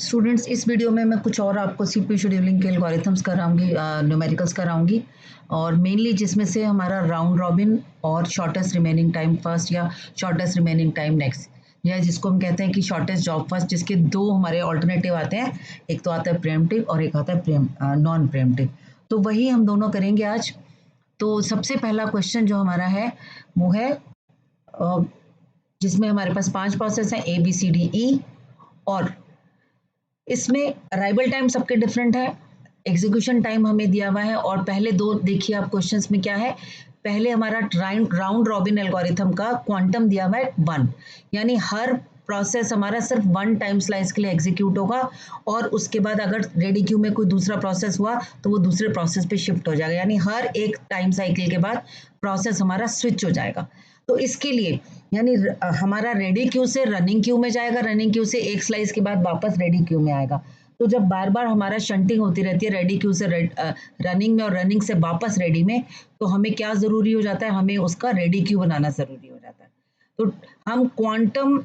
Students, इस video में मैं कुछ और आपको सीपीयू शेड्यूलिंग के एल्गोरिथम्स कराऊंगी, न्यूमेरिकल्स कराऊंगी और मेनली जिसमें से हमारा राउंड रॉबिन और शॉर्टेस्ट रिमेनिंग टाइम फर्स्ट या शॉर्टेस्ट रिमेनिंग टाइम नेक्स्ट, या जिसको हम कहते हैं कि शॉर्टेस्ट जॉब फर्स्ट, जिसके दो हमारे ऑल्टरनेटिव आते हैं। एक तो आता है प्रीएम्प्टिव और एक आता है नॉन प्रीएम्प्टिव। तो वही हम दोनों करेंगे आज। तो सबसे पहला क्वेश्चन जो हमारा है वो है जिसमें हमारे पास 5 प्रोसेस हैं ABCDE, और इसमें अराइवल टाइम सबके डिफरेंट है, एग्जीक्यूशन टाइम हमें दिया हुआ है। और पहले दो देखिए आप क्वेश्चंस में क्या है, पहले हमारा राउंड रॉबिन एल्गोरिथम का क्वांटम दिया हुआ है 1, यानी हर प्रोसेस हमारा सिर्फ 1 टाइम स्लाइस के लिए एग्जीक्यूट होगा, और उसके बाद अगर रेडी क्यू में कोई दूसरा प्रोसेस हुआ तो वो दूसरे प्रोसेस पे शिफ्ट हो जाएगा, यानी हर एक टाइम साइकिल के बाद प्रोसेस हमारा स्विच हो जाएगा। तो इसके लिए यानी हमारा रेडी क्यू से रनिंग क्यू में जाएगा, रनिंग क्यू से एक स्लाइस के बाद वापस रेडी क्यू में आएगा। तो जब बार बार हमारा शंटिंग होती रहती है रेडी क्यू से रनिंग में और रनिंग से वापस रेडी में, तो हमें क्या जरूरी हो जाता है, हमें उसका रेडी क्यू बनाना जरूरी हो जाता है। तो हम क्वांटम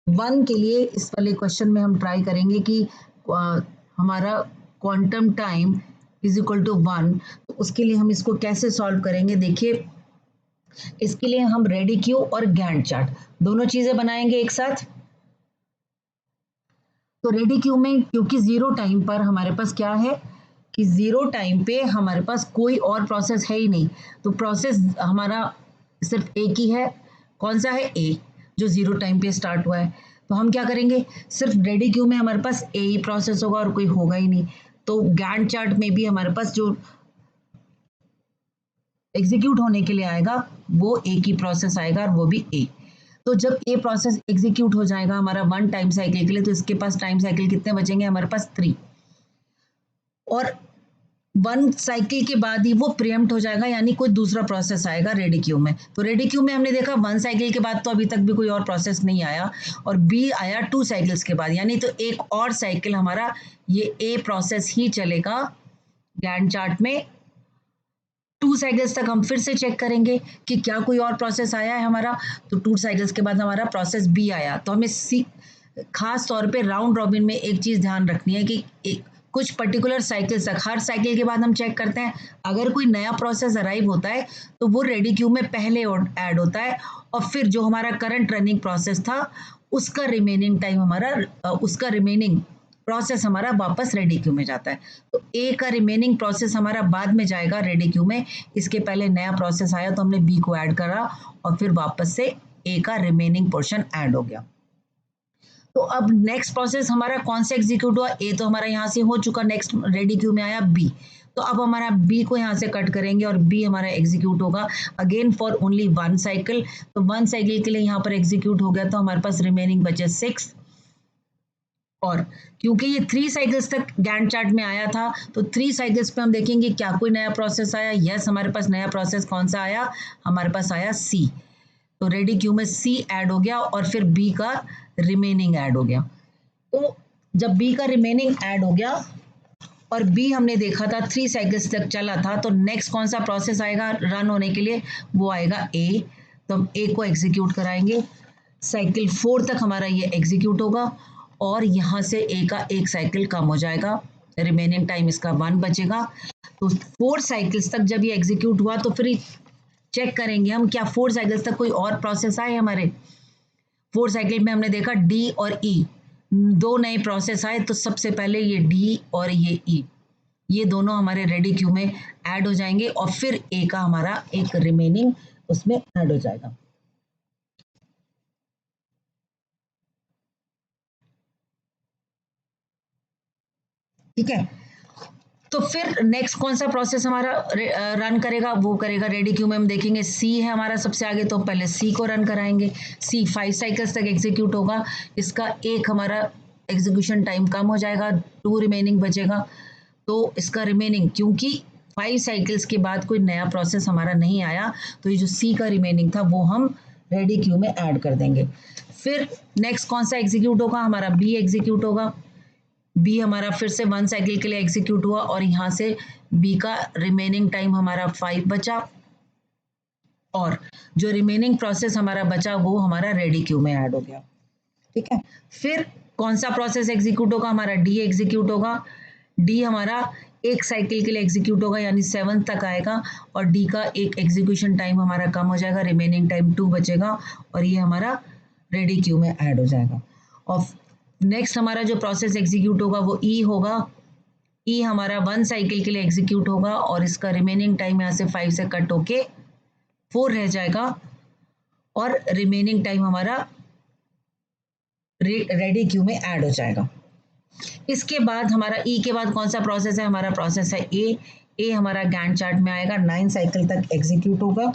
1 के लिए इस वाले क्वेश्चन में हम ट्राई करेंगे कि हमारा quantum time is equal to 1। तो उसके लिए हम इसको कैसे सॉल्व करेंगे, देखिए इसके लिए हम रेडी क्यू और गैंट चार्ट दोनों चीजें बनाएंगे एक साथ। तो रेडी क्यू में क्योंकि जीरो टाइम पर हमारे पास क्या है कि जीरो टाइम पे हमारे पास कोई और प्रोसेस है ही नहीं, तो प्रोसेस हमारा सिर्फ एक ही है। कौन सा है? ए, जो जीरो टाइम पे स्टार्ट हुआ है। तो हम क्या करेंगे, सिर्फ रेडी क्यू में हमारे पास ए ही प्रोसेस होगा और कोई होगा ही नहीं। तो गैंट चार्ट में भी हमारे पास जो एग्जीक्यूट होने के लिए आएगा वो एक ही प्रोसेस आएगा और वो भी ए। तो जब ए प्रोसेस एग्जीक्यूट हो जाएगा हमारा 1 टाइम साइकिल के लिए, तो इसके पास टाइम साइकिल कितने बचेंगे, हमारे पास 3। और 1 साइकिल के बाद ही वो प्रीएम्प्ट हो जाएगा, यानी कोई दूसरा प्रोसेस आएगा रेडी क्यू में। तो रेडी क्यू में हमने देखा 1 साइकिल के बाद तो अभी तक भी कोई और प्रोसेस नहीं आया, और बी आया 2 साइकिल्स के बाद, यानी तो एक और साइकिल हमारा ये ए प्रोसेस ही चलेगा गैंट चार्ट में। 2 साइकिल्स तक हम फिर से चेक करेंगे कि क्या कोई और प्रोसेस आया है हमारा। तो 2 साइकिल्स के बाद हमारा प्रोसेस बी आया। तो हमें सी खास तौर पे राउंड रॉबिन में एक चीज ध्यान रखनी है कि कुछ पर्टिकुलर साइकिल्स तक, हर साइकिल के बाद हम चेक करते हैं अगर कोई नया प्रोसेस अराइव होता है तो वो रेडी क्यू में पहले ऐड होता है, और फिर जो हमारा करंट रनिंग प्रोसेस था उसका रिमेनिंग टाइम हमारा उसका रिमेनिंग प्रोसेस हमारा वापस रेडी क्यू में जाता है। तो ए का रिमेनिंग प्रोसेस हमारा बाद में जाएगा रेडी क्यू में, इसके पहले नया प्रोसेस आया तो हमने बी को ऐड करा और फिर वापस से ए का रिमेनिंग पोर्शन ऐड हो गया। तो अब नेक्स्ट प्रोसेस हमारा कौन सा एग्जीक्यूट हुआ, ए तो हमारा यहाँ से हो चुका, नेक्स्ट रेडी क्यू में आया बी। तो अब हमारा बी को यहाँ से कट करेंगे और बी हमारा एग्जीक्यूट होगा अगेन फॉर ओनली 1 साइकिल। तो 1 साइकिल के लिए यहाँ पर एग्जीक्यूट हो गया, तो हमारे पास रिमेनिंग बचे 6। और क्योंकि ये 3 साइकिल्स तक गैंट चार्ट में आया था, तो 3 साइकिल्स पे हम देखेंगे क्या कोई नया प्रोसेस आया। यस, हमारे पास नया प्रोसेस कौन सा आया, हमारे पास आया सी। तो रेडी क्यू में सी ऐड हो गया और फिर बी का रिमेनिंग ऐड हो गया। तो जब बी का रिमेनिंग ऐड हो गया और बी हमने देखा था 3 साइकिल्स तक चला था, तो नेक्स्ट कौन सा प्रोसेस आएगा रन होने के लिए, वो आएगा ए। तो हम ए को एग्जीक्यूट कराएंगे, साइकिल 4 तक हमारा ये एग्जीक्यूट होगा और यहाँ से ए का एक साइकिल कम हो जाएगा, रिमेनिंग टाइम इसका 1 बचेगा। तो 4 साइकिल्स तक जब ये एग्जीक्यूट हुआ तो फिर चेक करेंगे हम क्या 4 साइकिल्स तक कोई और प्रोसेस आए हमारे। 4 साइकिल में हमने देखा डी और ई, 2 नए प्रोसेस आए। तो सबसे पहले ये डी और ये ई, ये दोनों हमारे रेडी क्यू में ऐड हो जाएंगे और फिर ए का हमारा एक रिमेनिंग उसमें ऐड हो जाएगा। ठीक है, तो फिर नेक्स्ट कौन सा प्रोसेस हमारा रन करेगा, वो करेगा रेडी क्यू में। हम देखेंगे सी है हमारा सबसे आगे, तो पहले सी को रन कराएंगे। सी 5 साइकिल्स तक एग्जीक्यूट होगा, इसका एक हमारा एग्जीक्यूशन टाइम कम हो जाएगा, 2 रिमेनिंग बचेगा। तो इसका रिमेनिंग, क्योंकि 5 साइकिल्स के बाद कोई नया प्रोसेस हमारा नहीं आया, तो ये जो सी का रिमेनिंग था वो हम रेडी क्यू में ऐड कर देंगे। फिर नेक्स्ट कौन सा एग्जीक्यूट होगा, हमारा बी एग्जीक्यूट होगा। बी हमारा फिर से 1 साइकिल के लिए एग्जीक्यूट हुआ और यहाँ से बी का रिमेनिंग टाइम हमारा 5 बचा, और जो रिमेनिंग प्रोसेस हमारा बचा वो हमारा रेडी क्यू में ऐड हो गया। ठीक है, फिर कौन सा प्रोसेस एग्जीक्यूट होगा, हमारा डी एग्जीक्यूट होगा। डी हमारा एक साइकिल के लिए एग्जीक्यूट होगा यानी 7 तक आएगा और डी का एक एग्जीक्यूशन टाइम हमारा कम हो जाएगा, रिमेनिंग टाइम 2 बचेगा और ये हमारा रेडी क्यू में ऐड हो जाएगा। और नेक्स्ट हमारा जो प्रोसेस एग्जीक्यूट होगा वो ई होगा। ई हमारा 1 साइकिल के लिए एग्जीक्यूट होगा और इसका रिमेनिंग टाइम यहाँ से 5 से कट होके 4 रह जाएगा और रिमेनिंग टाइम हमारा रेडी क्यू में ऐड हो जाएगा। इसके बाद हमारा ई के बाद कौन सा प्रोसेस है, हमारा प्रोसेस है ए। ए हमारा गैंट चार्ट में आएगा, 9 साइकिल तक एग्जीक्यूट होगा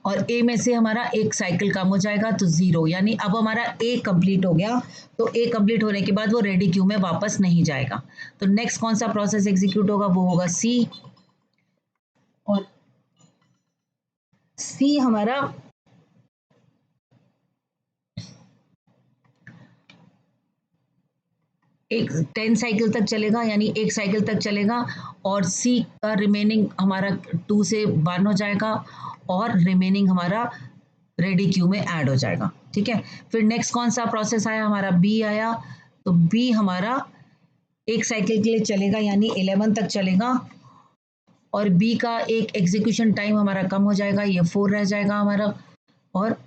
और ए में से हमारा एक साइकिल कम हो जाएगा तो 0, यानी अब हमारा ए कंप्लीट हो गया। तो ए कंप्लीट होने के बाद वो रेडी क्यू में वापस नहीं जाएगा। तो नेक्स्ट कौन सा प्रोसेस एग्जीक्यूट होगा, वो होगा सी। और सी हमारा एक 10 साइकिल तक चलेगा यानी एक साइकिल तक चलेगा और सी का रिमेनिंग हमारा 2 से 1 हो जाएगा और रिमेनिंग हमारा रेडी क्यू में ऐड हो जाएगा। ठीक है, फिर नेक्स्ट कौन सा प्रोसेस आया, हमारा बी आया। तो बी हमारा एक साइकिल के लिए चलेगा यानी 11 तक चलेगा और बी का एक एग्जीक्यूशन टाइम हमारा कम हो जाएगा, ये 4 रह जाएगा हमारा और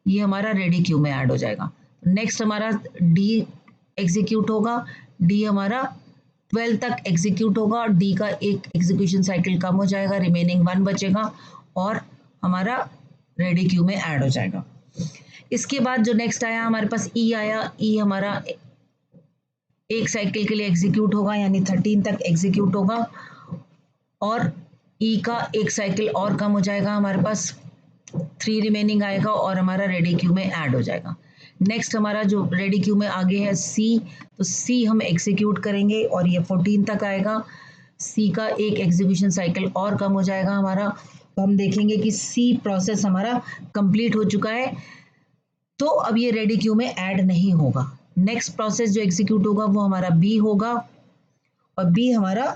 ये हमारा रेडी क्यू में ऐड हो जाएगा। नेक्स्ट हमारा डी एग्जीक्यूट होगा। डी हमारा 12 तक एग्जीक्यूट होगा और डी का एक एग्जीक्यूशन साइकिल कम हो जाएगा, रिमेनिंग 1 बचेगा और हमारा रेडी क्यू में ऐड हो जाएगा। इसके बाद जो नेक्स्ट आया हमारे पास ई आया। ई हमारा एक साइकिल के लिए एग्जीक्यूट होगा यानी 13 तक एग्जीक्यूट होगा और ई का एक साइकिल और कम हो जाएगा, हमारे पास 3 रिमेनिंग आएगा और हमारा रेडी क्यू में ऐड हो जाएगा। नेक्स्ट हमारा जो रेडी क्यू में आगे है सी। तो सी हम एग्जीक्यूट करेंगे और ये 14 तक आएगा। सी का एक एग्जीक्यूशन साइकिल और कम हो जाएगा हमारा, तो हम देखेंगे कि सी प्रोसेस हमारा कंप्लीट हो चुका है, तो अब ये रेडी क्यू में ऐड नहीं होगा। नेक्स्ट प्रोसेस जो एग्जीक्यूट होगा वो हमारा बी होगा और बी हमारा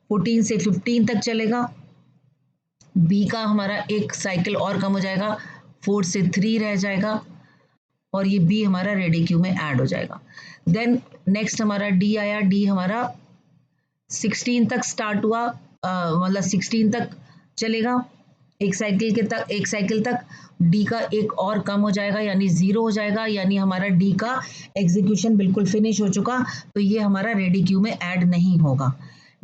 14 से 15 तक चलेगा। बी का हमारा एक साइकिल और कम हो जाएगा, 4 से 3 रह जाएगा और ये बी हमारा रेडी क्यू में ऐड हो जाएगा। देन नेक्स्ट हमारा डी आया। डी हमारा 16 तक स्टार्ट हुआ, मतलब 16 तक चलेगा एक साइकिल तक। डी का एक और कम हो जाएगा यानी 0 हो जाएगा, यानी हमारा डी का एग्जीक्यूशन बिल्कुल फिनिश हो चुका, तो ये हमारा रेडी क्यू में ऐड नहीं होगा।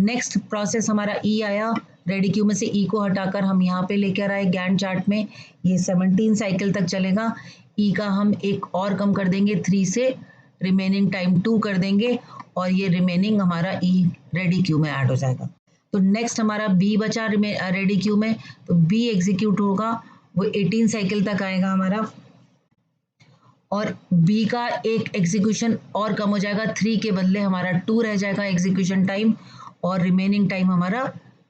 नेक्स्ट प्रोसेस हमारा ई आया। रेडी क्यू में से ई को हटाकर हम यहाँ पे लेकर आए गैंट चार्ट में, ये 17 साइकिल तक चलेगा। ई का हम एक और कम कर देंगे 3 से, रिमेनिंग टाइम 2 कर देंगे और ये रिमेनिंग हमारा ई रेडी क्यू में ऐड हो जाएगा। तो नेक्स्ट हमारा बी बचा रेडी क्यू में, तो बी एग्जीक्यूट होगा, वो 18 साइकिल तक आएगा हमारा और बी का एक एग्जीक्यूशन और कम हो जाएगा, 3 के बदले हमारा 2 रह जाएगा एग्जीक्यूशन टाइम और रिमेनिंग टाइम हमारा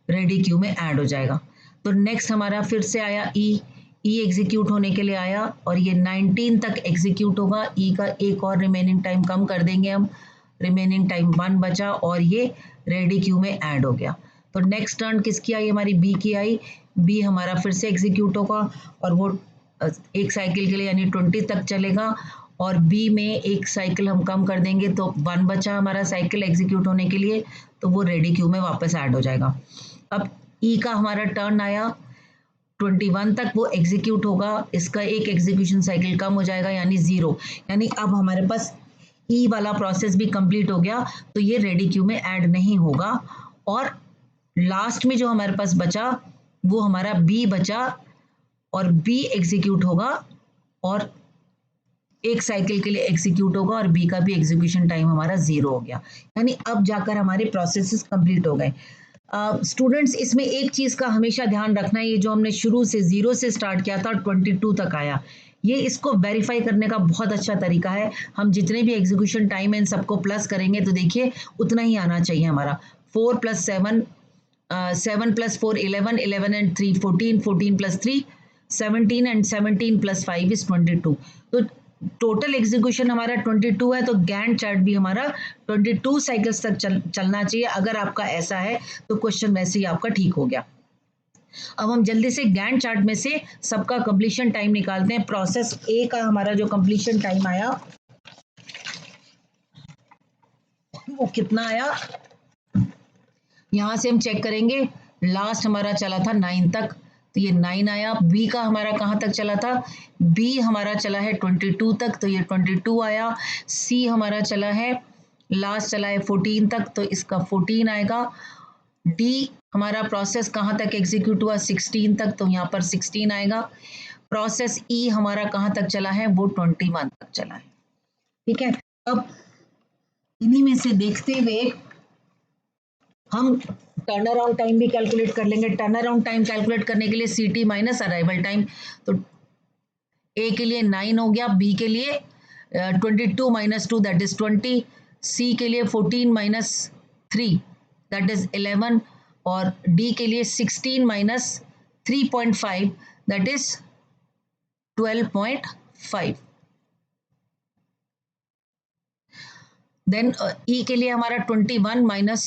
रेडी क्यू में ऐड हो जाएगा। तो नेक्स्ट हमारा फिर से आया ई। ई एग्जीक्यूट होने के लिए आया और ये 19 तक एग्जीक्यूट होगा। ई का एक और रिमेनिंग टाइम कम कर देंगे हम, रिमेनिंग टाइम 1 बचा और ये रेडी क्यू में ऐड हो गया। तो नेक्स्ट टर्न किसकी आई, हमारी बी की आई। बी हमारा फिर से एग्जीक्यूट होगा और वो एक साइकिल के लिए यानी 20 तक चलेगा और बी में एक साइकिल हम कम कर देंगे तो 1 बचा हमारा साइकिल एग्जीक्यूट होने के लिए, तो वो रेडी क्यू में वापस ऐड हो जाएगा। अब ई का हमारा टर्न आया, 21 तक वो एग्जीक्यूट होगा, इसका एक एग्जीक्यूशन साइकिल कम हो जाएगा यानी 0, यानी अब हमारे पास ई वाला प्रोसेस भी कंप्लीट हो गया, तो ये रेडी क्यू में ऐड नहीं होगा। और लास्ट में जो हमारे पास बचा वो हमारा बी बचा और बी एग्जीक्यूट होगा और एक साइकिल के लिए एग्जीक्यूट होगा और बी का भी एग्जीक्यूशन टाइम हमारा 0 हो गया, यानी अब जाकर हमारे प्रोसेसेस कंप्लीट हो गए। स्टूडेंट्स इसमें एक चीज़ का हमेशा ध्यान रखना है, ये जो हमने शुरू से 0 से स्टार्ट किया था 22 तक आया, ये इसको वेरीफाई करने का बहुत अच्छा तरीका है। हम जितने भी एग्जीक्यूशन टाइम है इन सबको प्लस करेंगे तो देखिए उतना ही आना चाहिए हमारा। 4 + 7 7 + 4 11 11 and 3 14 14 + 3 17 and 17 + 5 is 22। तो टोटल एग्जीक्यूशन हमारा 22 है, तो गैंट चार्ट भी हमारा 22 साइकिल्स तक चलना चाहिए। अगर आपका ऐसा है तो क्वेश्चन वैसे ही आपका ठीक हो गया। अब हम जल्दी से गैंट चार्ट में से सबका कंप्लीशन टाइम निकालते हैं। प्रोसेस ए का हमारा जो कंप्लीशन टाइम आया वो कितना आया, यहां से हम चेक करेंगे। लास्ट हमारा चला था 9 तक, तो ये 9 आया। बी का हमारा कहाँ तक चला था, बी हमारा चला है 22 तक, तो ये 22 आया। सी हमारा चला है, लास्ट चला है 14 तक, तो इसका 14 आएगा। डी हमारा प्रोसेस कहाँ तक एग्जीक्यूट हुआ, 16 तक, तो यहाँ पर 16 आएगा। प्रोसेस ई हमारा कहाँ तक चला है, वो 21 तक चला है। ठीक है, अब इन्हीं में से देखते हुए हम टर्न अराउंड टाइम भी कैलकुलेट कर लेंगे। टर्न अराउंड टाइम कैलकुलेट करने के लिए सीटी माइनस अराइवल टाइम, तो ए के लिए 9 हो गया, बी के लिए 22 माइनस 2 दैट इज 20, सी के लिए 14 माइनस 3 दैट इज 11, और डी के लिए 16 माइनस 3.5 दैट इज 12.5। देन ई के लिए हमारा 21 minus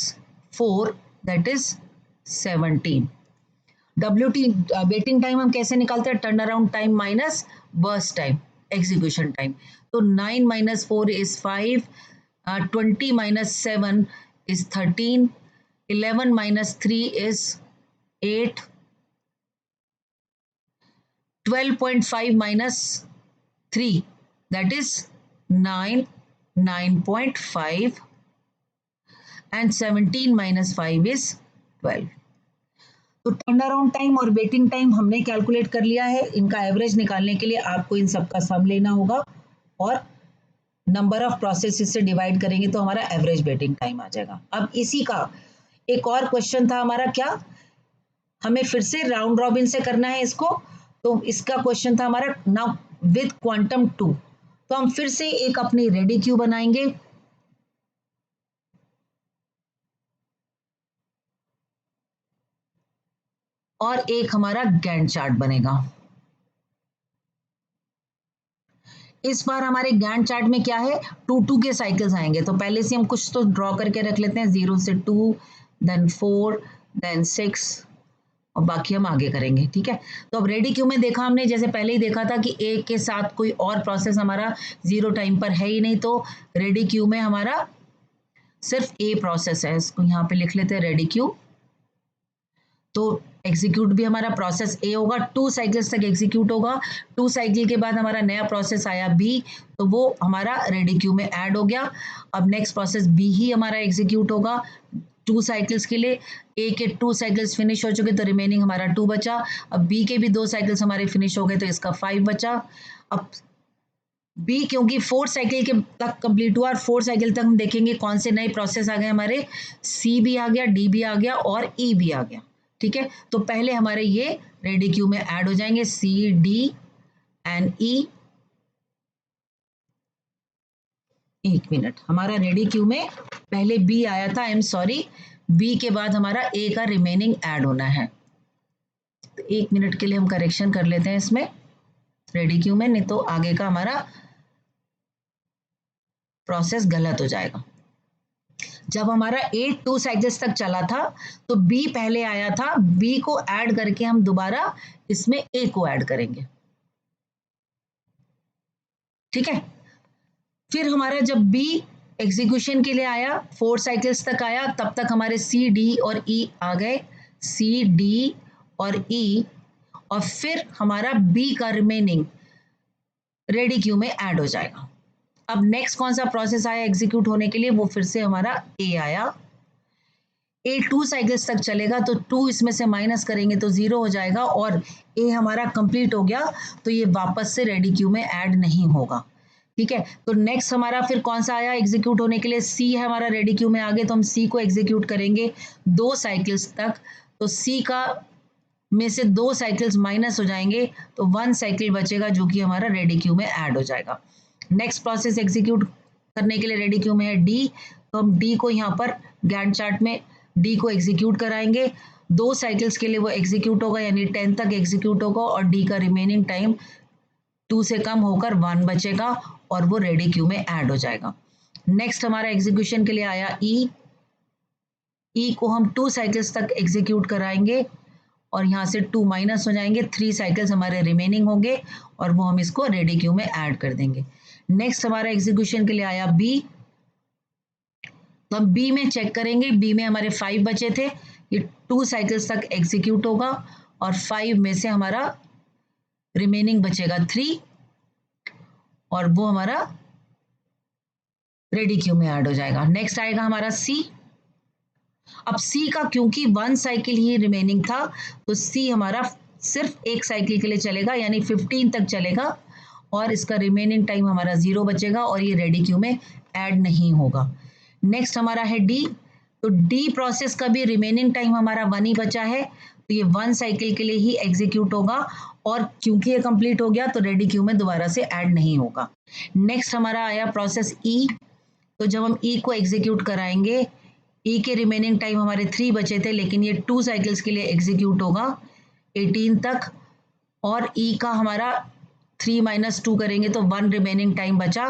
4 that is 17। WT waiting time हम कैसे निकालते हैं, turn around time minus burst time, execution time. तो 9 minus 4 is 5, 20 minus 7 is 13, 11 minus 3 is 8, 12.5 minus 3 that is 9, 9.5 and 17 minus 5 is 12। तो टर्न अराउंड टाइम और वेटिंग टाइम हमने calculate कर लिया है। इनका एवरेज निकालने के लिए आपको इन सबका सम लेना होगा और नंबर ऑफ प्रोसेसेस से डिवाइड करेंगे तो हमारा एवरेज वेटिंग टाइम आ जाएगा। अब इसी का एक और क्वेश्चन था हमारा, क्या हमें फिर से राउंड रॉबिन से करना है इसको, तो इसका क्वेश्चन था हमारा नाउ विद क्वांटम 2। तो हम फिर से एक अपनी रेडी क्यू बनाएंगे और एक हमारा गैंट चार्ट बनेगा। इस बार हमारे गैंट चार्ट में क्या है, 2 के साइकिल्स आएंगे। तो पहले से हम कुछ तो ड्रॉ करके रख लेते हैं, 0 से 2, देन 4, देन 6 और बाकी हम आगे करेंगे। ठीक है, तो अब रेडी क्यू में देखा हमने, जैसे पहले ही देखा था कि ए के साथ कोई और प्रोसेस हमारा 0 टाइम पर है ही नहीं, तो रेडी क्यू में हमारा सिर्फ ए प्रोसेस है। इसको यहाँ पे लिख लेते हैं रेडी क्यू। तो एग्जीक्यूट भी हमारा प्रोसेस ए होगा, 2 साइकिल्स तक एग्जीक्यूट होगा। 2 साइकिल के बाद हमारा नया प्रोसेस आया बी, तो वो हमारा रेडी क्यू में ऐड हो गया। अब नेक्स्ट प्रोसेस बी ही हमारा एग्जीक्यूट होगा 2 साइकिल्स के लिए। ए के 2 साइकिल्स फिनिश हो चुके तो रिमेनिंग हमारा 2 बचा। अब बी के भी 2 साइकिल्स हमारे फिनिश हो गए तो इसका 5 बचा। अब बी क्योंकि 4 साइकिल के तक कंप्लीट हुआ और 4 साइकिल तक हम देखेंगे कौन से नए प्रोसेस आ गए हमारे, सी भी आ गया, डी भी आ गया और ई भी आ गया। ठीक है, तो पहले हमारे ये रेडी क्यू में ऐड हो जाएंगे सी, डी एंड ई। एक मिनट, हमारा रेडी क्यू में पहले बी आया था, आई एम सॉरी, बी के बाद हमारा ए का रिमेनिंग ऐड होना है। तो 1 मिनट के लिए हम करेक्शन कर लेते हैं इसमें रेडी क्यू में, नहीं तो आगे का हमारा प्रोसेस गलत हो जाएगा। जब हमारा ए 2 साइकिल्स तक चला था तो बी पहले आया था, बी को ऐड करके हम दोबारा इसमें ए को ऐड करेंगे। ठीक है, फिर हमारा जब बी एग्जीक्यूशन के लिए आया, 4 साइकिल्स तक आया, तब तक हमारे सी, डी और ई आ गए, सी, डी और ई, और फिर हमारा बी का रिमेनिंग रेडी क्यू में ऐड हो जाएगा। अब नेक्स्ट कौन सा प्रोसेस आया एग्जीक्यूट होने के लिए, वो फिर से हमारा ए आया। ए 2 साइकिल्स तक चलेगा तो 2 इसमें से माइनस करेंगे तो 0 हो जाएगा और ए हमारा कंप्लीट हो गया, तो ये वापस से रेडी क्यू में ऐड नहीं होगा। ठीक है, तो नेक्स्ट हमारा फिर कौन सा आया एग्जीक्यूट होने के लिए, सी है हमारा रेडी क्यू में आगे, तो हम सी को एग्जीक्यूट करेंगे 2 साइकिल्स तक। तो सी का में से 2 साइकिल्स माइनस हो जाएंगे तो 1 साइकिल बचेगा जो कि हमारा रेडी क्यू में ऐड हो जाएगा। नेक्स्ट प्रोसेस एग्जीक्यूट करने के लिए रेडी क्यू में है डी, तो हम डी को यहाँ पर गैंट चार्ट में डी को एग्जीक्यूट कराएंगे। 2 साइकिल्स के लिए वो एग्जीक्यूट होगा, यानी 10 तक एग्जीक्यूट होगा और डी का रिमेनिंग टाइम 2 से कम होकर 1 बचेगा और वो रेडी क्यू में ऐड हो जाएगा। नेक्स्ट हमारा एग्जीक्यूशन के लिए आया ई, ई को हम 2 साइकिल्स तक एग्जीक्यूट कराएंगे और यहाँ से 2 माइनस हो जाएंगे, 3 साइकिल्स हमारे रिमेनिंग होंगे और वो हम इसको रेडी क्यू में ऐड कर देंगे। नेक्स्ट हमारा एग्जीक्यूशन के लिए आया बी, तो हम बी में चेक करेंगे, बी में हमारे 5 बचे थे, ये 2 साइकिल्स तक एग्जीक्यूट होगा और 5 में से हमारा रिमेनिंग बचेगा 3 और वो हमारा रेडी क्यू में ऐड हो जाएगा। नेक्स्ट आएगा हमारा सी। अब सी का क्योंकि 1 साइकिल ही रिमेनिंग था तो सी हमारा सिर्फ एक साइकिल के लिए चलेगा, यानी 15 तक चलेगा और इसका रिमेनिंग टाइम हमारा 0 बचेगा और ये रेडी क्यू में ऐड नहीं होगा। नेक्स्ट हमारा है डी। तो डी प्रोसेस का भी रिमेनिंग टाइम हमारा 1 ही बचा है, तो ये 1 साइकिल के लिए ही एग्जीक्यूट होगा और क्योंकि ये कंप्लीट हो गया तो रेडी क्यू में दोबारा से ऐड नहीं होगा। नेक्स्ट हमारा आया प्रोसेस ई। तो जब हम ई को एग्जीक्यूट कराएंगे, ई के रिमेनिंग टाइम हमारे 3 बचे थे, लेकिन ये 2 साइकिल्स के लिए एग्जीक्यूट होगा 18 तक और ई का हमारा 3 - 2 करेंगे तो 1 रिमेनिंग टाइम बचा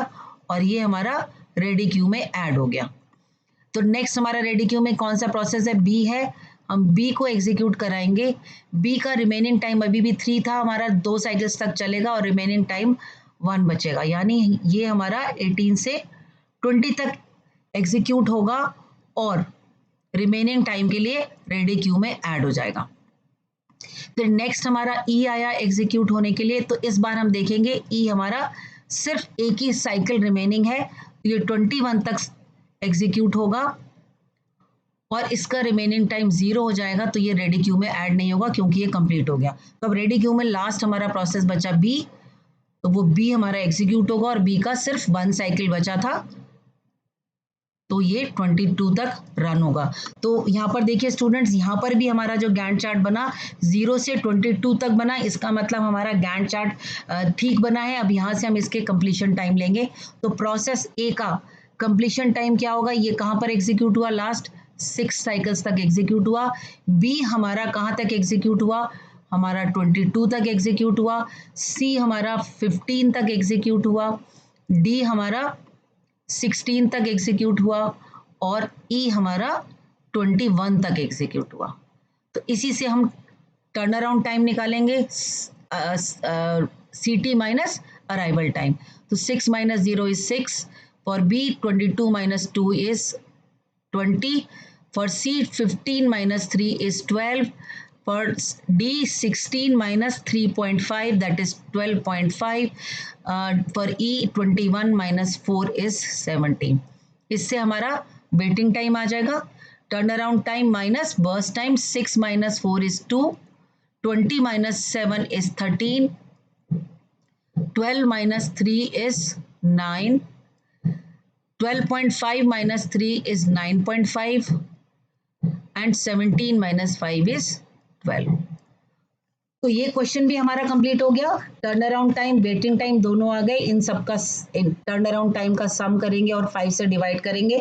और ये हमारा रेडी क्यू में ऐड हो गया। तो नेक्स्ट हमारा रेडी क्यू में कौन सा प्रोसेस है? बी है। हम बी को एग्जीक्यूट कराएंगे, बी का रिमेनिंग टाइम अभी भी 3 था, हमारा 2 साइकिल्स तक चलेगा और रिमेनिंग टाइम 1 बचेगा, यानी ये हमारा 18 से 20 तक एग्जीक्यूट होगा और रिमेनिंग टाइम के लिए रेडी क्यू में ऐड हो जाएगा। फिर नेक्स्ट हमारा ई आया एग्जीक्यूट होने के लिए, तो इस बार हम देखेंगे ई हमारा सिर्फ एक ही साइकिल रिमेनिंग है, तो ये 21 तक एग्जीक्यूट होगा और इसका रिमेनिंग टाइम 0 हो जाएगा, तो ये रेडी क्यू में ऐड नहीं होगा क्योंकि ये कंप्लीट हो गया। तो अब रेडी क्यू में लास्ट हमारा प्रोसेस बचा बी, तो वो बी हमारा एग्जीक्यूट होगा और बी का सिर्फ 1 साइकिल बचा था, तो ये 22 तक रन होगा। तो यहाँ पर देखिए स्टूडेंट्स, यहाँ पर भी हमारा जो गैंट चार्ट बना 0 से 22 तक बना, इसका मतलब हमारा गैंट चार्ट ठीक बना है। अब यहाँ से हम इसके कंप्लीशन टाइम लेंगे। तो प्रोसेस ए का कंप्लीशन टाइम क्या होगा? ये कहाँ पर एग्जीक्यूट हुआ? लास्ट 6 साइकिल्स तक एग्जीक्यूट हुआ। बी हमारा कहाँ तक एग्जीक्यूट हुआ? हमारा 22 तक एग्जीक्यूट हुआ। सी हमारा 15 तक एग्जीक्यूट हुआ। डी हमारा 16 तक एग्जीक्यूट हुआ और ई हमारा 21 तक एग्जीक्यूट हुआ। तो इसी से हम टर्न अराउंड टाइम निकालेंगे, CT माइनस अराइवल टाइम। तो 6 - 0 is 6, for B 22 - 2 is 20, for C 15 - 3 is 12, for D 16 - 3.5 that is 12.5, for E 21 - 4 is 17। इससे हमारा वेटिंग टाइम आ जाएगा, turn around time minus burst time. 6 - 4 is 2, 20 - 7 is 13, 12 - 3 is 9, 12.5 - 3 is 9.5 and 17 - 5 is 12। तो ये question भी हमारा complete हो गया। Turn around time, waiting time दोनों आ गए। इन सबका टर्न अराउंड टाइम का सम करेंगे और 5 से डिवाइड करेंगे,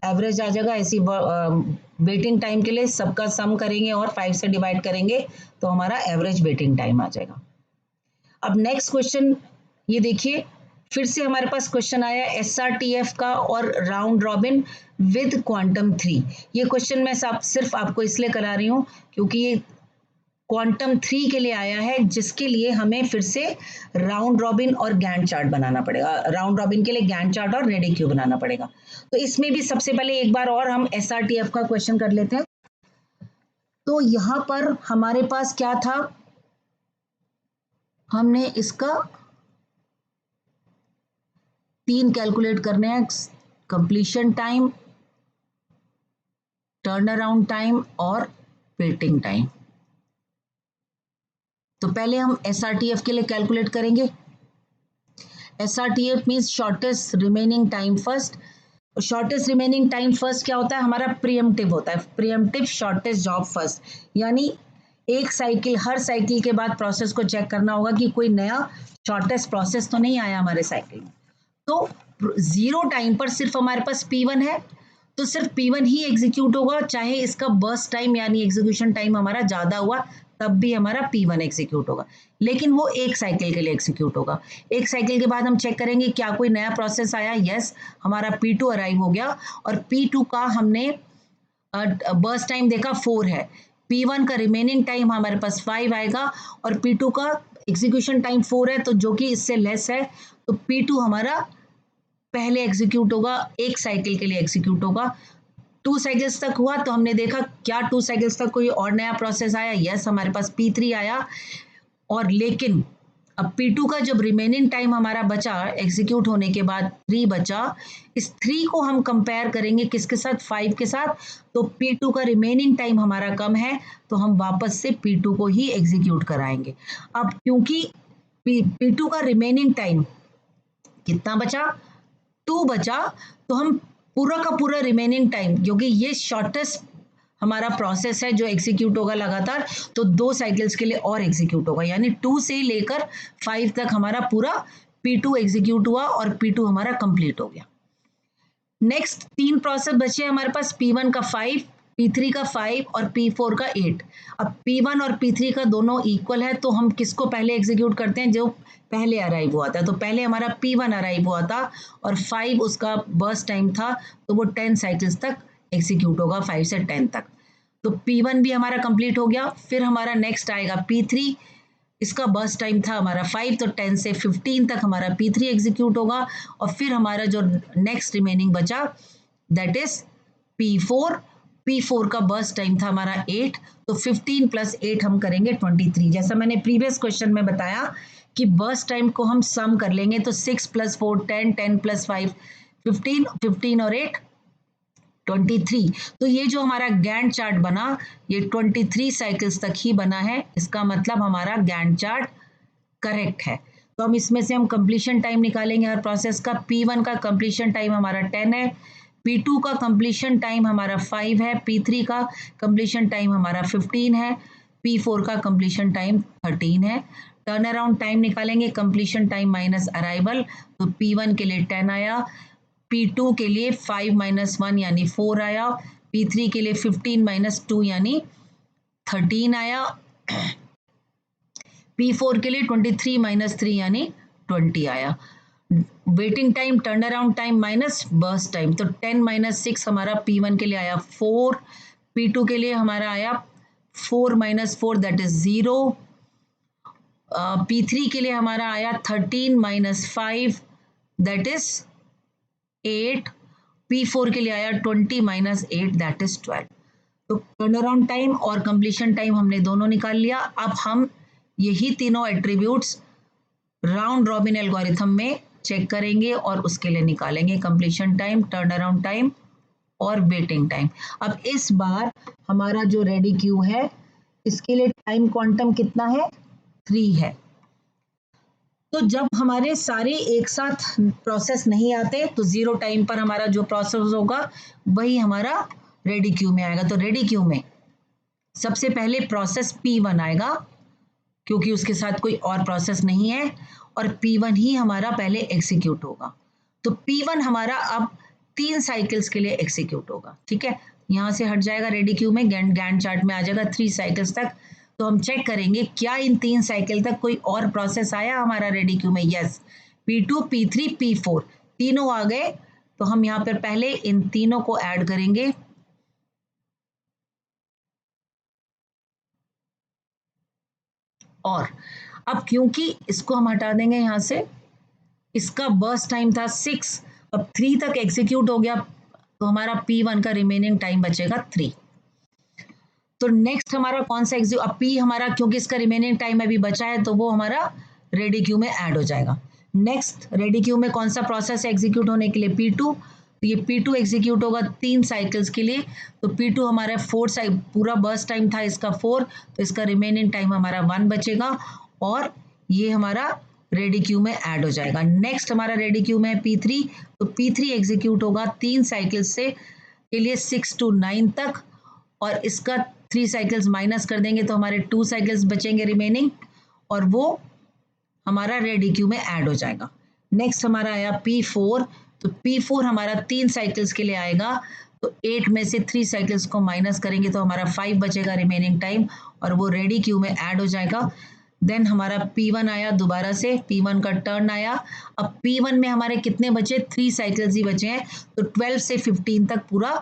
एवरेज आ जाएगा। ऐसी वेटिंग टाइम के लिए सबका सम करेंगे और 5 से डिवाइड करेंगे तो हमारा एवरेज वेटिंग टाइम आ जाएगा। अब नेक्स्ट क्वेश्चन ये देखिए, फिर से हमारे पास क्वेश्चन आया SRTF का और राउंड रॉबिन विद क्वांटम 3। ये क्वेश्चन मैं सिर्फ आपको इसलिए करा रही हूँ क्योंकि ये क्वांटम 3 के लिए आया है, जिसके लिए हमें फिर से राउंड रॉबिन और गैंट चार्ट बनाना पड़ेगा। राउंड रॉबिन के लिए गैंट चार्ट और रेडी क्यू बनाना पड़ेगा। तो इसमें भी सबसे पहले एक बार और हम SRTF का क्वेश्चन कर लेते हैं। तो यहां पर हमारे पास क्या था, हमने इसका 3 कैलकुलेट करने हैं, completion time, turn around time और वेटिंग टाइम। तो पहले हम SRTF के लिए कैलकुलेट करेंगे। SRTF means shortest remaining time first. Shortest remaining time first क्या होता है? हमारा प्रीएम्प्टिव होता है, प्रीएम्प्टिव शॉर्टेस्ट जॉब फर्स्ट, यानी एक साइकिल, हर साइकिल के बाद प्रोसेस को चेक करना होगा कि कोई नया शॉर्टेस्ट प्रोसेस तो नहीं आया हमारे साइकिल में। तो 0 टाइम पर सिर्फ हमारे पास P1 है, तो सिर्फ P1 ही एग्जीक्यूट होगा, चाहे इसका बर्स्ट टाइम यानी एग्जीक्यूशन टाइम हमारा ज्यादा हुआ तब भी हमारा P1 एग्जीक्यूट होगा, लेकिन वो एक साइकिल के लिए एग्जीक्यूट होगा। एक साइकिल के बाद हम चेक करेंगे क्या कोई नया प्रोसेस आया। यस, हमारा P2 अराइव हो गया और P2 का हमने बर्स्ट टाइम देखा 4 है। P1 का रिमेनिंग टाइम हमारे पास 5 आएगा और P2 का एग्जीक्यूशन टाइम 4 है, तो जो कि इससे लेस है, तो P2 हमारा पहले एग्जीक्यूट होगा, एक साइकिल के लिए एग्जीक्यूट होगा। 2 साइकिल्स तक हुआ तो हमने देखा क्या 2 साइकिल्स तक कोई और नया प्रोसेस आया? यस, हमारे पास P3 आया। और लेकिन अब P2 का जब रिमेनिंग टाइम हमारा बचा एग्जीक्यूट होने के बाद 3 बचा, इस 3 को हम कंपेयर करेंगे किसके साथ? 5 के साथ। तो P2 का रिमेनिंग टाइम हमारा कम है तो हम वापस से P2 को ही एग्जीक्यूट कराएंगे। अब क्योंकि P2 का रिमेनिंग टाइम कितना बचा? 2 बचा, तो हम पूरा का पूरा रिमेनिंग टाइम, क्योंकि ये शॉर्टेस्ट हमारा प्रोसेस है जो एग्जीक्यूट होगा लगातार, तो 2 साइकिल्स के लिए और एग्जीक्यूट होगा, यानी 2 से लेकर 5 तक हमारा पूरा P2 एग्जीक्यूट हुआ और P2 हमारा कंप्लीट हो गया। नेक्स्ट 3 प्रोसेस बचे हमारे पास, P1 का 5, P3 का 5 और P4 का 8। अब P1 और P3 का दोनों इक्वल है तो हम किसको पहले एग्जीक्यूट करते हैं? जो पहले अराइव हुआ था। तो पहले हमारा P1 अराइव हुआ था और 5 उसका बर्स्ट टाइम था, तो वो 10 साइकिल्स तक एग्जीक्यूट होगा, 5 से 10 तक। तो P1 भी हमारा कंप्लीट हो गया। फिर हमारा नेक्स्ट आएगा P3, इसका बर्स्ट टाइम था हमारा 5, तो 10 से 15 तक हमारा P3 एग्जीक्यूट होगा। और फिर हमारा जो नेक्स्ट रिमेनिंग बचा दैट इज P4। P4 का बर्स्ट टाइम था हमारा 8, तो 15 प्लस 8 हम करेंगे 23। जैसा मैंने प्रीवियस क्वेश्चन में बताया कि बर्स्ट टाइम को हम सम कर लेंगे, तो 6 प्लस 4 10, 10 प्लस 5 15, 15 और 8 23। तो ये जो हमारा गैंट चार्ट बना ये 23 साइकिल्स तक ही बना है, इसका मतलब हमारा गैंट चार्ट करेक्ट है। तो हम इसमें से हम कंप्लीशन टाइम निकालेंगे हर प्रोसेस का। P1 का कंप्लीशन टाइम हमारा 10 है, P2 का कंप्लीशन टाइम हमारा 5 है, P3 का कंप्लीशन टाइम हमारा 15 है, P4 का कंप्लीशन टाइम 13 है। टर्न अराउंड टाइम निकालेंगे, कंप्लीशन टाइम माइनस अराइवल, तो P1 के लिए 10 आया, P2 के लिए 5 माइनस 1 यानी 4 आया, P3 के लिए 15 माइनस 2 यानी 13 आया, P4 के लिए 23 माइनस 3 यानी 20 आया। Waiting time, turn around time minus burst time, तो 10 माइनस 6 हमारा P1 के लिए आया 4, P2 के लिए हमारा आया 4 माइनस 4 दैट इज 0, P3 के लिए हमारा आया 13 माइनस 5 दैट इज 8, P4 के लिए आया 20 माइनस 8 दैट इज 12। तो टर्न अराउंड टाइम और कंप्लीशन टाइम हमने दोनों निकाल लिया। अब हम यही तीनों एट्रीब्यूट्स राउंड रॉबिन एल्गोरिथम में चेक करेंगे और उसके लिए निकालेंगे completion time, turn around time और वेटिंग टाइम। अब इस बार हमारा जो रेडी क्यू है इसके लिए टाइम क्वांटम कितना है? 3 है। तो जब हमारे सारे एक साथ प्रोसेस नहीं आते तो 0 टाइम पर हमारा जो प्रोसेस होगा वही हमारा रेडी क्यू में आएगा। तो रेडी क्यू में सबसे पहले प्रोसेस P1 आएगा क्योंकि उसके साथ कोई और प्रोसेस नहीं है और P1 ही हमारा पहले एग्जीक्यूट होगा। तो P1 हमारा अब 3 साइकिल्स के लिए एग्जीक्यूट होगा। ठीक है, यहां से हट जाएगा रेडी क्यू में, गैंट चार्ट में आ जाएगा 3 साइकिल्स तक। तो हम चेक करेंगे क्या इन 3 साइकिल तक कोई और प्रोसेस आया हमारा रेडी क्यू में? यस, P2 P3 P4 तीनों आ गए। तो हम यहां पर पहले इन तीनों को ऐड करेंगे। और अब क्योंकि इसको हम हटा देंगे यहां से, इसका बर्स्ट टाइम था 6, अब 3 तक एग्जीक्यूट हो गया तो हमारा P1 का रिमेनिंग टाइम बचेगा 3। तो नेक्स्ट हमारा कौन सा एग्जीक्यूट, अब P हमारा क्योंकि इसका रिमेनिंग टाइम अभी बचा है तो वो हमारा रेडी क्यू में ऐड हो जाएगा। नेक्स्ट रेडी क्यू में कौन सा प्रोसेस एग्जीक्यूट होने के लिए? P2। तो ये P2 एग्जीक्यूट होगा 3 साइकिल्स के लिए। तो P2 हमारा 4 पूरा बर्स्ट टाइम था इसका 4, तो इसका रिमेनिंग टाइम हमारा 1 बचेगा और ये हमारा रेडी क्यू में ऐड हो जाएगा। नेक्स्ट हमारा रेडी क्यू में है P3, तो P3 एग्जीक्यूट होगा 3 साइकिल्स से के लिए 6 to 9 तक और इसका 3 साइकिल्स माइनस कर देंगे तो हमारे 2 साइकिल्स बचेंगे रिमेनिंग और वो हमारा रेडी क्यू में ऐड हो जाएगा। नेक्स्ट हमारा आया P4, तो P4 हमारा 3 साइकिल्स के लिए आएगा, तो 8 में से 3 साइकिल्स को माइनस करेंगे तो हमारा 5 बचेगा रिमेनिंग टाइम और वो रेडी क्यू में ऐड हो जाएगा। देन हमारा P1 आया, दोबारा से P1 का टर्न आया। अब P1 में हमारे कितने बचे? 3 साइकिल्स ही बचे हैं, तो 12 से 15 तक पूरा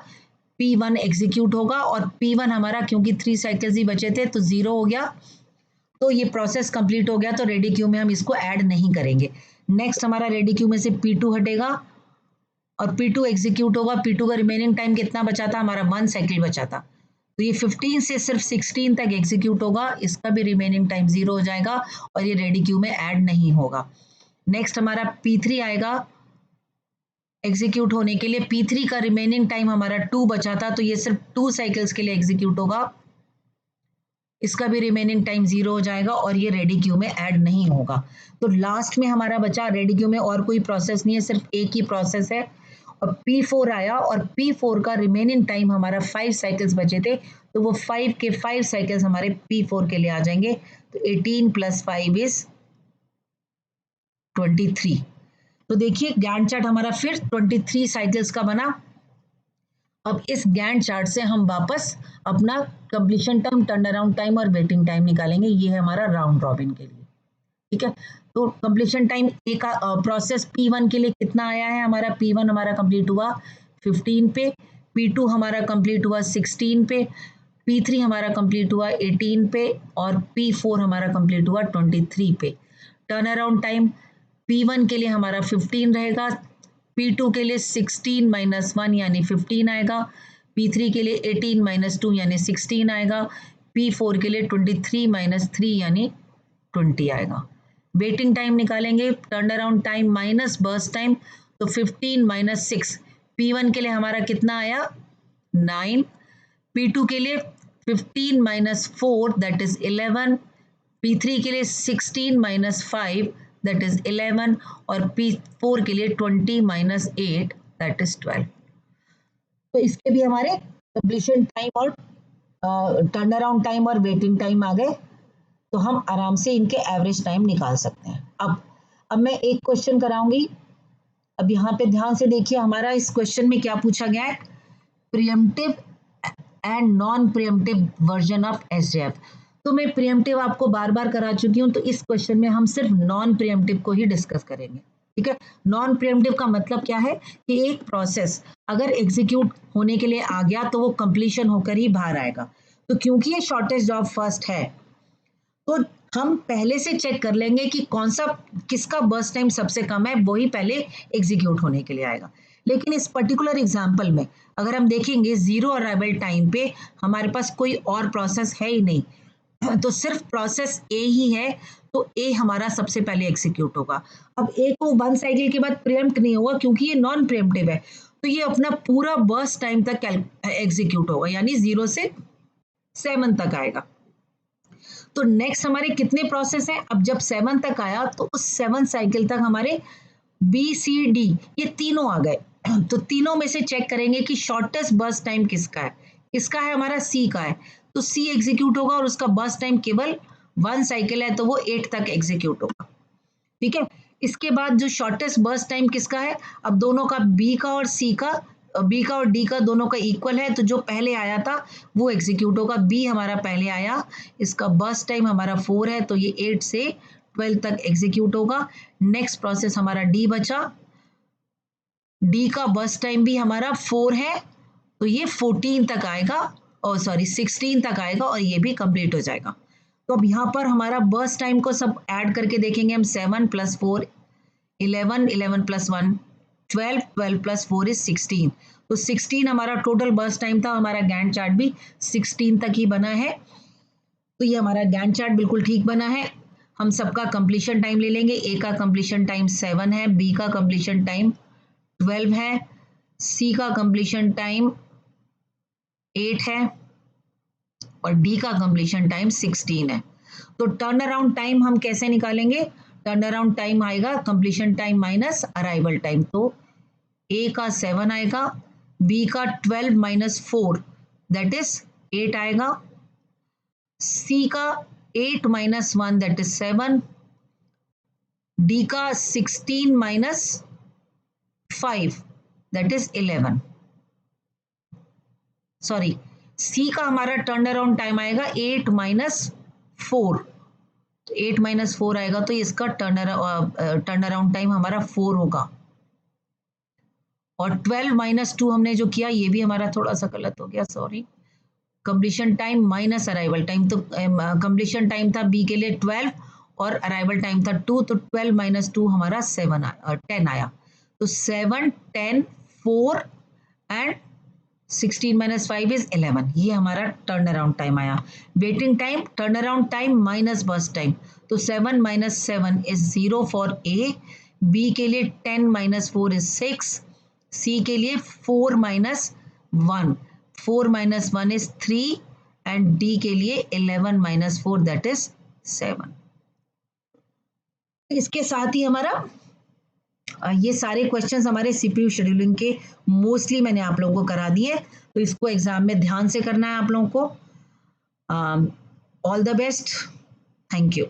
P1 एग्जीक्यूट होगा और P1 हमारा क्योंकि 3 साइकिल्स ही बचे थे तो 0 हो गया, तो ये प्रोसेस कंप्लीट हो गया। तो रेडी क्यू में हम इसको ऐड नहीं करेंगे। नेक्स्ट हमारा रेडी क्यू में से P2 हटेगा और P2 एग्जीक्यूट होगा। P2 का रिमेनिंग टाइम कितना बचा था हमारा, 1 साइकिल बचा था। तो ये 15 से सिर्फ 16 तक एग्जीक्यूट होगा, इसका भी रिमेनिंग टाइम 0 हो जाएगा और ये रेडी क्यू में ऐड नहीं होगा। नेक्स्ट हमारा P3 आएगा एग्जीक्यूट होने के लिए। P3 का रिमेनिंग टाइम हमारा 2 बचा था, तो ये सिर्फ 2 साइकिल्स के लिए एग्जीक्यूट होगा, इसका भी रिमेनिंग टाइम 0 हो जाएगा और ये रेडी क्यू में ऐड नहीं होगा। तो लास्ट में हमारा बचा रेडी क्यू में और कोई प्रोसेस नहीं है, सिर्फ एक ही प्रोसेस है। और P4 आया और P4 का रिमेनिंग टाइम हमारा 5 साइकिल्स बचे थे, तो वो 5 के 5 साइकिल्स हमारे P4 के लिए आ जाएंगे। तो 18 + 5 इज 23। तो देखिए गैंट चार्ट हमारा फिर 23 साइकिल्स का बना। अब इस गैंट चार्ट से हम वापस अपना completion time, turn around time और वेटिंग टाइम निकालेंगे। ये है हमारा राउंड रॉबिन के लिए, ठीक है। तो कंप्लीशन टाइम एक प्रोसेस P1 के लिए कितना आया है हमारा, P1 हमारा कंप्लीट हुआ 15 पे, P2 हमारा कंप्लीट हुआ 16 पे, P3 हमारा कंप्लीट हुआ 18 पे और P4 हमारा कंप्लीट हुआ 23 पे। टर्न अराउंड टाइम P1 के लिए हमारा 15 रहेगा, P2 के लिए 16 - 1 यानी 15 आएगा, P3 के लिए 18 - 2 यानी 16 आएगा, P4 के लिए 23 - 3 यानी 20 आएगा। वेटिंग टाइम निकालेंगे, turn around time minus burst time, तो 15 - 6, P1 के लिए हमारा कितना आया 9, P2 के लिए 15 - 4 दैट इज 11, P3 के लिए 16 - 5 दैट इज 11 और P4 के लिए 20 - 8 दैट इज 12। तो इसके भी हमारे कंप्लीशन टाइम और टर्न अराउंड टाइम और वेटिंग टाइम आ गए, तो हम आराम से इनके एवरेज टाइम निकाल सकते हैं। अब मैं एक क्वेश्चन कराऊंगी। अब यहाँ पे ध्यान से देखिए हमारा इस क्वेश्चन में क्या पूछा गया है, pre-emptive and non pre-emptive version of SJF. तो मैं प्रीएम्प्टिव आपको बार बार करा चुकी हूँ, तो इस क्वेश्चन में हम सिर्फ नॉन प्रीएम्प्टिव को ही डिस्कस करेंगे, ठीक है। नॉन प्रीएम्प्टिव का मतलब क्या है कि एक प्रोसेस अगर एग्जीक्यूट होने के लिए आ गया तो वो कंप्लीशन होकर ही बाहर आएगा। तो क्योंकि ये शॉर्टेस्ट जॉब फर्स्ट है, तो हम पहले से चेक कर लेंगे कि कौन सा किसका बर्स्ट टाइम सबसे कम है, वही पहले एग्जीक्यूट होने के लिए आएगा। लेकिन इस पर्टिकुलर एग्जांपल में अगर हम देखेंगे 0 अराइवल टाइम पे हमारे पास कोई और प्रोसेस है ही नहीं, तो सिर्फ प्रोसेस ए ही है, तो ए हमारा सबसे पहले एग्जीक्यूट होगा। अब ए को 1 साइकिल के बाद प्रीएम्प्ट नहीं होगा क्योंकि ये नॉन प्रीएम्प्टिव है, तो ये अपना पूरा बर्स्ट टाइम तक एग्जीक्यूट होगा, यानी 0 से 7 तक आएगा। तो नेक्स्ट हमारे कितने प्रोसेस हैं, अब जब 7 तक आया तो उस 7 साइकिल तक हमारे B, C, D ये तीनों आ गए। तो तीनों में से चेक करेंगे कि शॉर्टेस्ट बर्स्ट टाइम किसका है, इसका है हमारा C का है, तो C एग्जीक्यूट होगा और उसका बर्स्ट टाइम केवल 1 साइकिल है, तो वो 8 तक एग्जीक्यूट होगा, ठीक है। इसके बाद जो शॉर्टेस्ट बर्स्ट टाइम किसका है, अब दोनों का B का और C का, B का और D का दोनों का इक्वल है, तो जो पहले आया था वो एग्जीक्यूट होगा। B हमारा पहले आया, इसका बर्स्ट टाइम हमारा 4 है, तो ये 8 से 12 तक एग्जीक्यूट होगा। नेक्स्ट प्रोसेस हमारा D बचा, D का बर्स्ट टाइम भी हमारा 4 है, तो ये 14 तक आएगा, और सॉरी 16 तक आएगा और ये भी कंप्लीट हो जाएगा। तो अब यहाँ पर हमारा बर्स्ट टाइम को सब ऐड करके देखेंगे हम, 7 + 4 11, 11 + 1 12, 12 + 4 इज 16, तो 16 हमारा टोटल बर्स्ट टाइम था। हमारा गैंट चार्ट भी 16 तक ही बना है, तो ये हमारा गैंट चार्ट बिल्कुल ठीक बना है। हम सबका कंप्लीशन टाइम ले लेंगे, ए का कंप्लीशन टाइम 7 है, बी का कंप्लीशन टाइम 12 है, सी का कंप्लीशन टाइम 8 है और डी का कंप्लीशन टाइम 16 है। तो टर्न अराउंड टाइम हम कैसे निकालेंगे, टर्न अराउंड टाइम आएगा completion time minus arrival time, तो ए का 7 आएगा, बी का 12 - 4 दैट इज 8 आएगा, सी का 8 - 1 दैट इज 7, डी का 16 - 5 दैट इज 11, सॉरी सी का हमारा टर्न अराउंड टाइम आएगा 8 - 4, तो 8 - 4 आएगा, तो इसका टर्न अराउंड टाइम हमारा 4 होगा। और 12 - 2 हमने जो किया ये भी हमारा थोड़ा सा गलत हो गया, sorry, completion time minus arrival time, तो कंप्लीशन टाइम था बी के लिए 12 और अराइवल टाइम था 2, तो 12 - 2 हमारा 10 आया, तो 7, 10, 4 एंड 16 minus 5 is 11. ये हमारा टर्न अराउंड टाइम आया. Waiting time, turn around time minus burst time, तो 7 minus 7 is 0 for A. B के लिए 10 minus 4 is 6. सी के लिए 4 minus 1, 4 minus 1 is 3 and D के लिए 11 minus 4 that is 7. इसके साथ ही हमारा ये सारे क्वेश्चंस हमारे सीपीयू शेड्यूलिंग के मोस्टली मैंने आप लोगों को करा दिए, तो इसको एग्जाम में ध्यान से करना है आप लोगों को. All the best. Thank you.